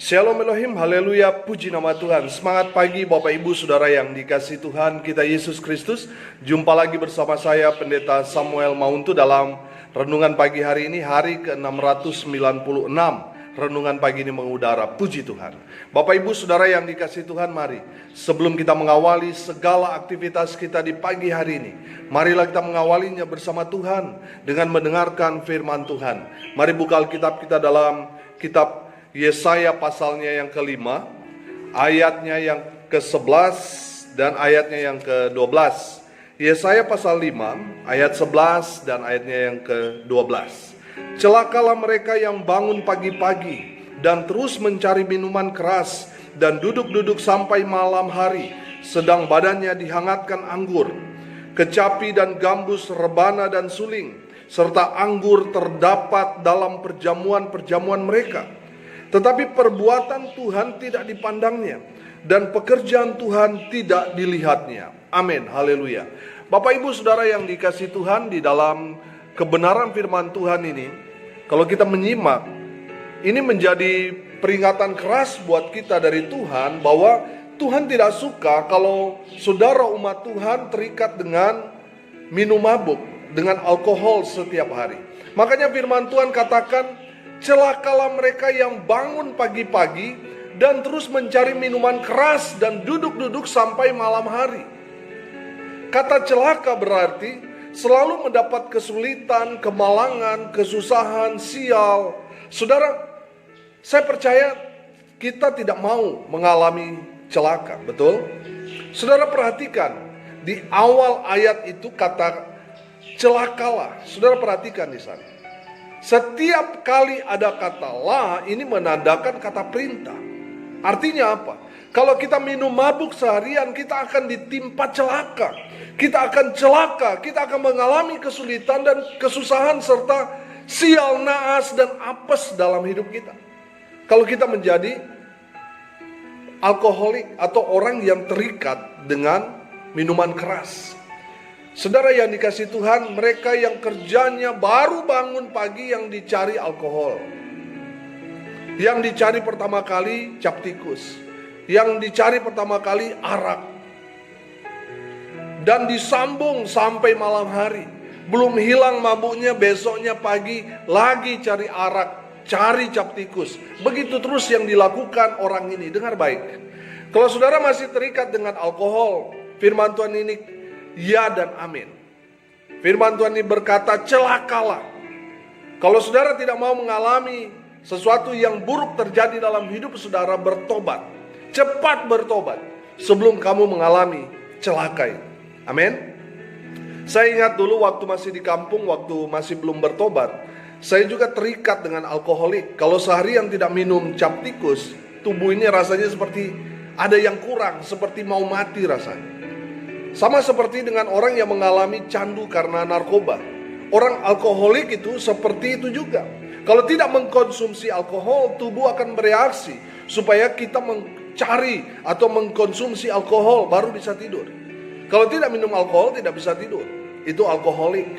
Shalom Elohim, haleluya, puji nama Tuhan. Semangat pagi Bapak Ibu Saudara yang dikasihi Tuhan kita Yesus Kristus. Jumpa lagi bersama saya Pendeta Samuel Mauntu dalam renungan pagi hari ini, hari ke-696. Renungan pagi ini mengudara, puji Tuhan. Bapak Ibu Saudara yang dikasihi Tuhan, mari sebelum kita mengawali segala aktivitas kita di pagi hari ini, marilah kita mengawalinya bersama Tuhan dengan mendengarkan firman Tuhan. Mari buka Alkitab kita dalam kitab Yesaya pasalnya yang ke-5, ayatnya yang ke-11 dan ayatnya yang ke-12. Yesaya pasal 5, ayat 11 dan ayatnya yang ke-12. Celakalah mereka yang bangun pagi-pagi dan terus mencari minuman keras dan duduk-duduk sampai malam hari, sedang badannya dihangatkan anggur. Kecapi dan gambus, rebana dan suling, serta anggur terdapat dalam perjamuan-perjamuan mereka. Tetapi perbuatan Tuhan tidak dipandangnya, dan pekerjaan Tuhan tidak dilihatnya. Amin, haleluya. Bapak Ibu Saudara yang dikasihi Tuhan, di dalam kebenaran firman Tuhan ini, kalau kita menyimak, ini menjadi peringatan keras buat kita dari Tuhan, bahwa Tuhan tidak suka kalau saudara umat Tuhan terikat dengan minum mabuk, dengan alkohol setiap hari. Makanya firman Tuhan katakan, celakalah mereka yang bangun pagi-pagi dan terus mencari minuman keras dan duduk-duduk sampai malam hari. Kata celaka berarti selalu mendapat kesulitan, kemalangan, kesusahan, sial. Saudara, saya percaya kita tidak mau mengalami celaka, betul? Saudara perhatikan, di awal ayat itu kata celakalah. Saudara perhatikan di sana. Setiap kali ada kata la, ini menandakan kata perintah. Artinya apa? Kalau kita minum mabuk seharian, kita akan ditimpa celaka. Kita akan celaka, kita akan mengalami kesulitan dan kesusahan serta sial, naas dan apes dalam hidup kita. Kalau kita menjadi alkoholik atau orang yang terikat dengan minuman keras. Saudara yang dikasihi Tuhan, mereka yang kerjanya baru bangun pagi yang dicari alkohol. Yang dicari pertama kali cap tikus. Yang dicari pertama kali arak. Dan disambung sampai malam hari. Belum hilang mabuknya, besoknya pagi lagi cari arak, cari cap tikus. Begitu terus yang dilakukan orang ini. Dengar baik. Kalau saudara masih terikat dengan alkohol, firman Tuhan ini ya dan amin. Firman Tuhan ini berkata, celakalah. Kalau saudara tidak mau mengalami sesuatu yang buruk terjadi dalam hidup saudara, bertobat. Cepat bertobat sebelum kamu mengalami celaka. Amin. Saya ingat dulu waktu masih di kampung, waktu masih belum bertobat, saya juga terikat dengan alkoholik. Kalau seharian tidak minum cap tikus, tubuh ini rasanya seperti ada yang kurang, seperti mau mati rasanya. Sama seperti dengan orang yang mengalami candu karena narkoba. Orang alkoholik itu seperti itu juga. Kalau tidak mengkonsumsi alkohol, tubuh akan bereaksi supaya kita mencari atau mengkonsumsi alkohol baru bisa tidur. Kalau tidak minum alkohol, tidak bisa tidur. Itu alkoholik.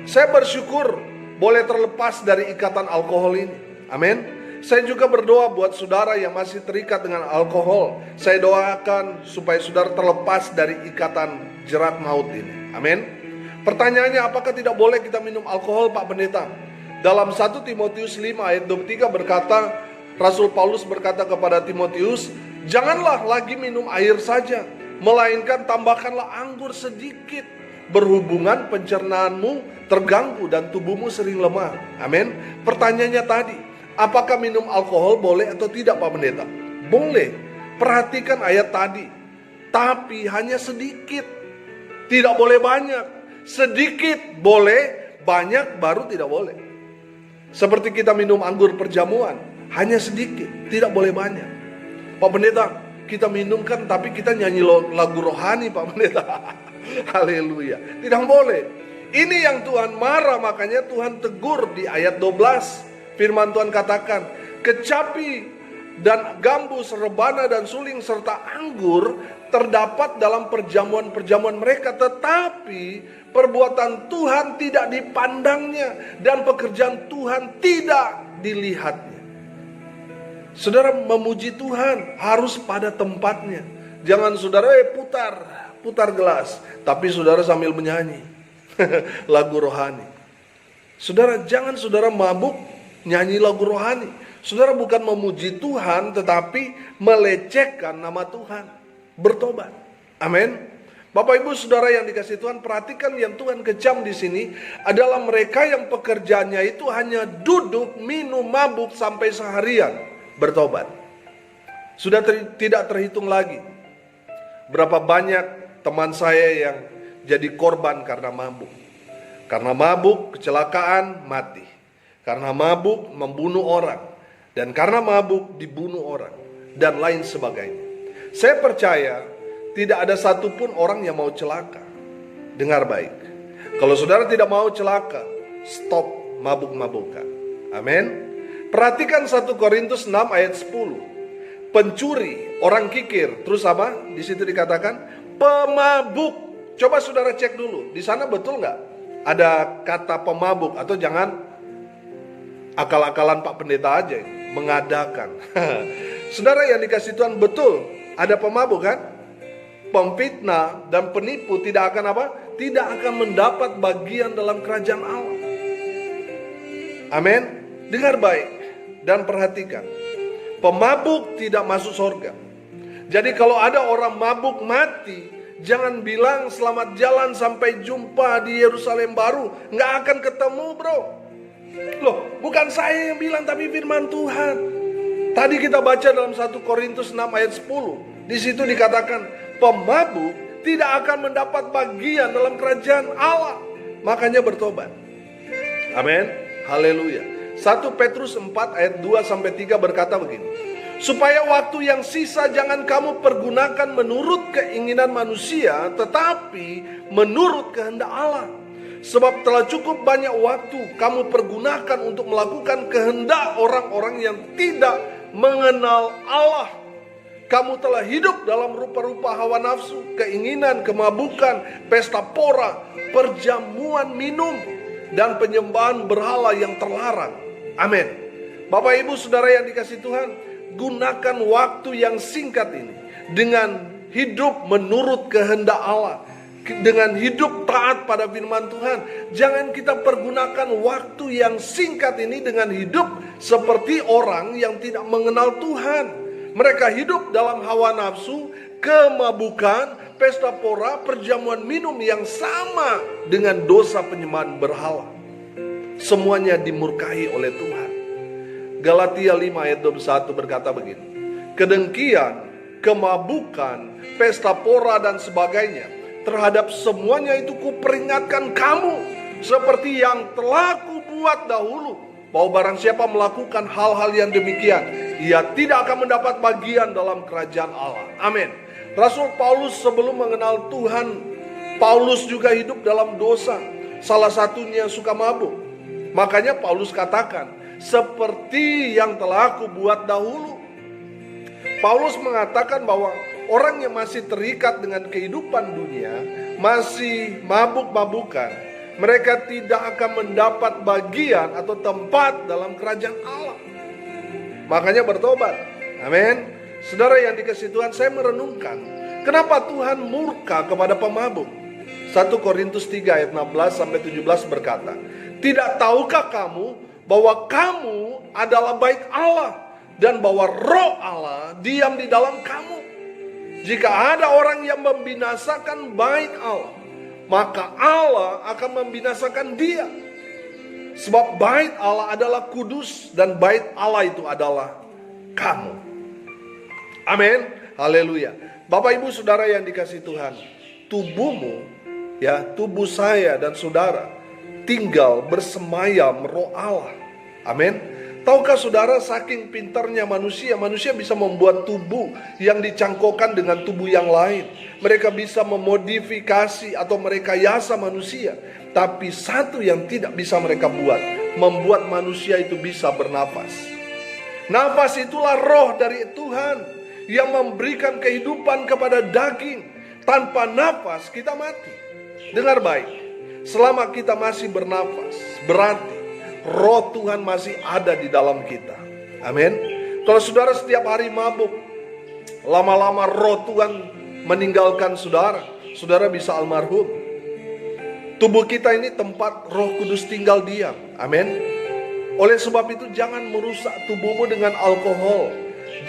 Saya bersyukur boleh terlepas dari ikatan alkohol ini. Amin. Saya juga berdoa buat saudara yang masih terikat dengan alkohol. Saya doakan supaya saudara terlepas dari ikatan jerat maut ini. Amin. Pertanyaannya, apakah tidak boleh kita minum alkohol, Pak Pendeta? Dalam 1 Timotius 5 ayat 23 berkata, Rasul Paulus berkata kepada Timotius, janganlah lagi minum air saja, melainkan tambahkanlah anggur sedikit. Berhubungan pencernaanmu terganggu dan tubuhmu sering lemah. Amin. Pertanyaannya tadi, apakah minum alkohol boleh atau tidak, Pak Pendeta? Boleh. Perhatikan ayat tadi. Tapi hanya sedikit. Tidak boleh banyak. Sedikit boleh, banyak baru tidak boleh. Seperti kita minum anggur perjamuan. Hanya sedikit, tidak boleh banyak. Pak Pendeta, kita minumkan tapi kita nyanyi lagu rohani, Pak Pendeta. Haleluya. Tidak boleh. Ini yang Tuhan marah, makanya Tuhan tegur di ayat 12. Firman Tuhan katakan, kecapi dan gambus, rebana dan suling serta anggur terdapat dalam perjamuan-perjamuan mereka, tetapi perbuatan Tuhan tidak dipandangnya dan pekerjaan Tuhan tidak dilihatnya. Saudara memuji Tuhan harus pada tempatnya. Jangan saudara putar gelas, tapi saudara sambil menyanyi lagu rohani. Saudara jangan saudara mabuk nyanyi lagu rohani. Saudara bukan memuji Tuhan, tetapi melecehkan nama Tuhan. Bertobat. Amin. Bapak Ibu Saudara yang dikasihi Tuhan, perhatikan yang Tuhan kecam di sini adalah mereka yang pekerjaannya itu hanya duduk, minum, mabuk sampai seharian. Bertobat. Sudah tidak terhitung lagi berapa banyak teman saya yang jadi korban karena mabuk. Karena mabuk kecelakaan mati. Karena mabuk membunuh orang. Dan karena mabuk dibunuh orang. Dan lain sebagainya. Saya percaya tidak ada satupun orang yang mau celaka. Dengar baik. Kalau saudara tidak mau celaka, stop mabuk-mabukan. Amin. Perhatikan 1 Korintus 6 ayat 10. Pencuri, orang kikir. Terus apa? Di situ dikatakan pemabuk. Coba saudara cek dulu. Di sana betul nggak ada kata pemabuk? Atau jangan akal-akalan Pak Pendeta aja mengadakan. Saudara yang dikasih Tuhan, betul ada pemabuk kan? Pemfitnah dan penipu tidak akan apa? Tidak akan mendapat bagian dalam kerajaan Allah. Amin. Dengar baik dan perhatikan. Pemabuk tidak masuk surga. Jadi kalau ada orang mabuk mati, jangan bilang selamat jalan sampai jumpa di Yerusalem baru. Nggak akan ketemu, bro. Loh, bukan saya yang bilang, tapi firman Tuhan. Tadi kita baca dalam 1 Korintus 6 ayat 10. Di situ dikatakan pemabuk tidak akan mendapat bagian dalam kerajaan Allah. Makanya bertobat. Amin. Haleluya. 1 Petrus 4 ayat 2-3 berkata begini. Supaya waktu yang sisa jangan kamu pergunakan menurut keinginan manusia, tetapi menurut kehendak Allah. Sebab telah cukup banyak waktu kamu pergunakan untuk melakukan kehendak orang-orang yang tidak mengenal Allah. Kamu telah hidup dalam rupa-rupa hawa nafsu, keinginan, kemabukan, pesta pora, perjamuan minum, dan penyembahan berhala yang terlarang. Amin. Bapak Ibu Saudara yang dikasihi Tuhan, gunakan waktu yang singkat ini dengan hidup menurut kehendak Allah, dengan hidup taat pada firman Tuhan. Jangan kita pergunakan waktu yang singkat ini dengan hidup seperti orang yang tidak mengenal Tuhan. Mereka hidup dalam hawa nafsu, kemabukan, pesta pora, perjamuan minum yang sama dengan dosa penyembahan berhala. Semuanya dimurkai oleh Tuhan. Galatia 5 ayat 21 berkata begini. Kedengkian, kemabukan, pesta pora dan sebagainya, terhadap semuanya itu kuperingatkan kamu, seperti yang telah kubuat dahulu, bahwa barang siapa melakukan hal-hal yang demikian, ia tidak akan mendapat bagian dalam kerajaan Allah. Amin. Rasul Paulus sebelum mengenal Tuhan, Paulus juga hidup dalam dosa. Salah satunya suka mabuk. Makanya Paulus katakan, seperti yang telah aku buat dahulu. Paulus mengatakan bahwa orang yang masih terikat dengan kehidupan dunia, masih mabuk-mabukan, mereka tidak akan mendapat bagian atau tempat dalam kerajaan Allah. Makanya bertobat. Amin. Saudara yang dikasihi Tuhan, saya merenungkan kenapa Tuhan murka kepada pemabuk. 1 Korintus 3 ayat 16-17 berkata, tidak tahukah kamu bahwa kamu adalah bait Allah, dan bahwa roh Allah diam di dalam kamu? Jika ada orang yang membinasakan bait Allah, maka Allah akan membinasakan dia. Sebab bait Allah adalah kudus, dan bait Allah itu adalah kamu. Amin. Haleluya. Bapak Ibu Saudara yang dikasihi Tuhan, tubuhmu, tubuh saya dan saudara tinggal bersemayam roh Allah. Amin. Tahukah saudara, saking pintarnya manusia bisa membuat tubuh yang dicangkokkan dengan tubuh yang lain. Mereka bisa memodifikasi atau merekayasa manusia. Tapi satu yang tidak bisa mereka buat, membuat manusia itu bisa bernafas. Nafas itulah roh dari Tuhan yang memberikan kehidupan kepada daging. Tanpa nafas kita mati. Dengar baik, selama kita masih bernafas, berarti roh Tuhan masih ada di dalam kita. Amin. Kalau saudara setiap hari mabuk, lama-lama roh Tuhan meninggalkan saudara, saudara bisa almarhum. Tubuh kita ini tempat Roh Kudus tinggal diam. Amin. Oleh sebab itu jangan merusak tubuhmu dengan alkohol,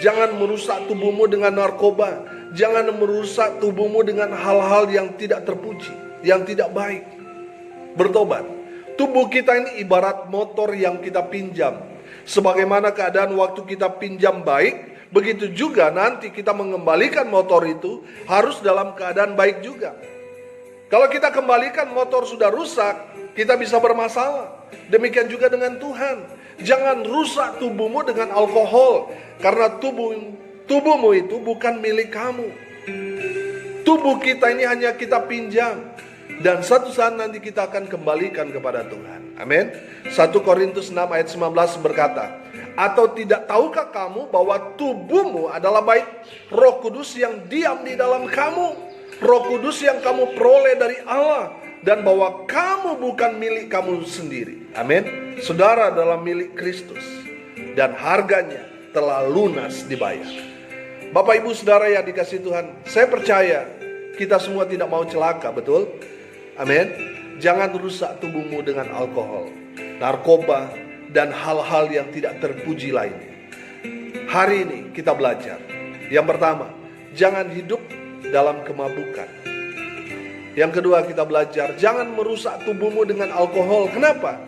jangan merusak tubuhmu dengan narkoba, jangan merusak tubuhmu dengan hal-hal yang tidak terpuji, yang tidak baik. Bertobat. Tubuh kita ini ibarat motor yang kita pinjam. Sebagaimana keadaan waktu kita pinjam baik, begitu juga nanti kita mengembalikan motor itu harus dalam keadaan baik juga. Kalau kita kembalikan motor sudah rusak, kita bisa bermasalah. Demikian juga dengan Tuhan. Jangan rusak tubuhmu dengan alkohol, karena tubuhmu itu bukan milik kamu. Tubuh kita ini hanya kita pinjam, dan satu saat nanti kita akan kembalikan kepada Tuhan. Amin. 1 Korintus 6 ayat 19 berkata, atau tidak tahukah kamu bahwa tubuhmu adalah bait Roh Kudus yang diam di dalam kamu, Roh Kudus yang kamu peroleh dari Allah, dan bahwa kamu bukan milik kamu sendiri. Amin. Saudara adalah milik Kristus, dan harganya telah lunas dibayar. Bapak ibu saudara yang dikasihi Tuhan, saya percaya kita semua tidak mau celaka, betul? Amin. Jangan rusak tubuhmu dengan alkohol, narkoba, dan hal-hal yang tidak terpuji lainnya. Hari ini kita belajar. Yang pertama, jangan hidup dalam kemabukan. Yang kedua, kita belajar jangan merusak tubuhmu dengan alkohol. Kenapa?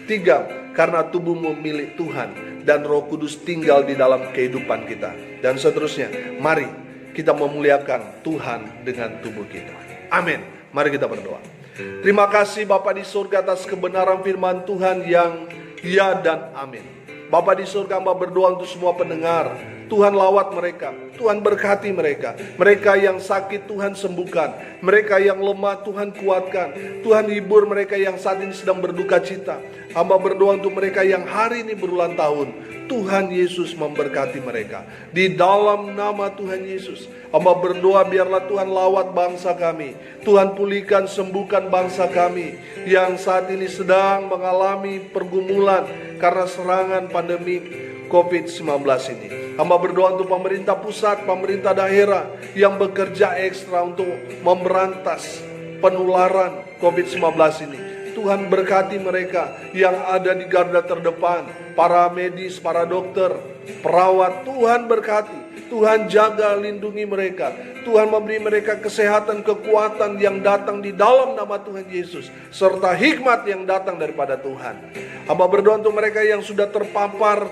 3, karena tubuhmu milik Tuhan dan Roh Kudus tinggal di dalam kehidupan kita. Dan seterusnya, mari kita memuliakan Tuhan dengan tubuh kita. Amin. Mari kita berdoa. Terima kasih Bapa di surga atas kebenaran firman Tuhan yang ya dan amin. Bapa di surga, hamba berdoa untuk semua pendengar. Tuhan lawat mereka, Tuhan berkati mereka. Mereka yang sakit Tuhan sembuhkan, mereka yang lemah Tuhan kuatkan. Tuhan hibur mereka yang saat ini sedang berduka cita. Hamba berdoa untuk mereka yang hari ini berulang tahun. Tuhan Yesus memberkati mereka. Di dalam nama Tuhan Yesus, hamba berdoa biarlah Tuhan lawat bangsa kami. Tuhan pulihkan, sembuhkan bangsa kami yang saat ini sedang mengalami pergumulan karena serangan pandemi COVID-19 ini. Hamba berdoa untuk pemerintah pusat, pemerintah daerah yang bekerja ekstra untuk memberantas penularan COVID-19 ini. Tuhan berkati mereka yang ada di garda terdepan, para medis, para dokter, perawat. Tuhan berkati, Tuhan jaga, lindungi mereka. Tuhan memberi mereka kesehatan, kekuatan yang datang di dalam nama Tuhan Yesus, serta hikmat yang datang daripada Tuhan. Hamba berdoa untuk mereka yang sudah terpapar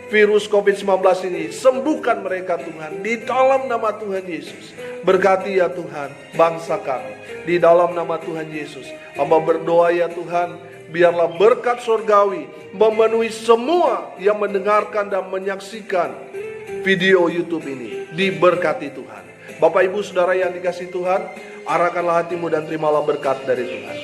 virus COVID-19 ini, sembuhkan mereka Tuhan di dalam nama Tuhan Yesus. Berkati ya Tuhan bangsa kami di dalam nama Tuhan Yesus. Hamba berdoa ya Tuhan, biarlah berkat surgawi memenuhi semua yang mendengarkan dan menyaksikan video YouTube ini. Diberkati Tuhan. Bapak ibu saudara yang dikasihi Tuhan, arahkanlah hatimu dan terimalah berkat dari Tuhan.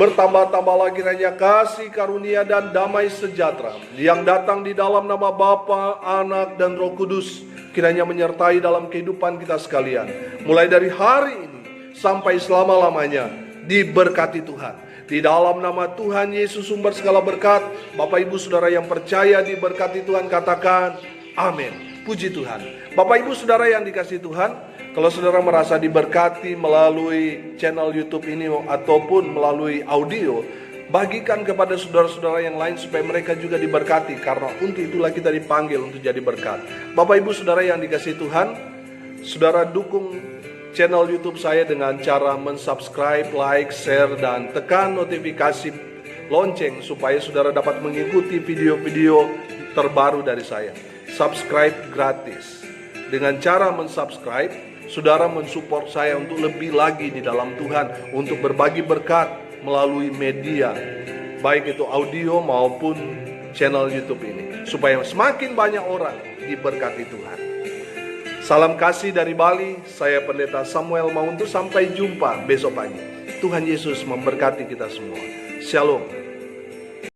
Bertambah-tambahlah kiranya kasih karunia dan damai sejahtera yang datang di dalam nama Bapa, Anak, dan Roh Kudus, kiranya menyertai dalam kehidupan kita sekalian. Mulai dari hari ini sampai selama-lamanya, diberkati Tuhan. Di dalam nama Tuhan Yesus sumber segala berkat, Bapak ibu saudara yang percaya diberkati Tuhan katakan amin. Puji Tuhan. Bapak ibu saudara yang dikasihi Tuhan, kalau saudara merasa diberkati melalui channel YouTube ini ataupun melalui audio, bagikan kepada saudara-saudara yang lain supaya mereka juga diberkati, karena untuk itulah kita dipanggil untuk jadi berkat. Bapak ibu saudara yang dikasihi Tuhan, saudara dukung channel YouTube saya dengan cara mensubscribe, like, share, dan tekan notifikasi lonceng supaya saudara dapat mengikuti video-video terbaru dari saya. Subscribe gratis. Dengan cara mensubscribe, saudara mensupport saya untuk lebih lagi di dalam Tuhan, untuk berbagi berkat melalui media, baik itu audio maupun channel YouTube ini, supaya semakin banyak orang diberkati Tuhan. Salam kasih dari Bali, saya Pendeta Samuel Mauntu. Sampai jumpa besok pagi. Tuhan Yesus memberkati kita semua. Shalom.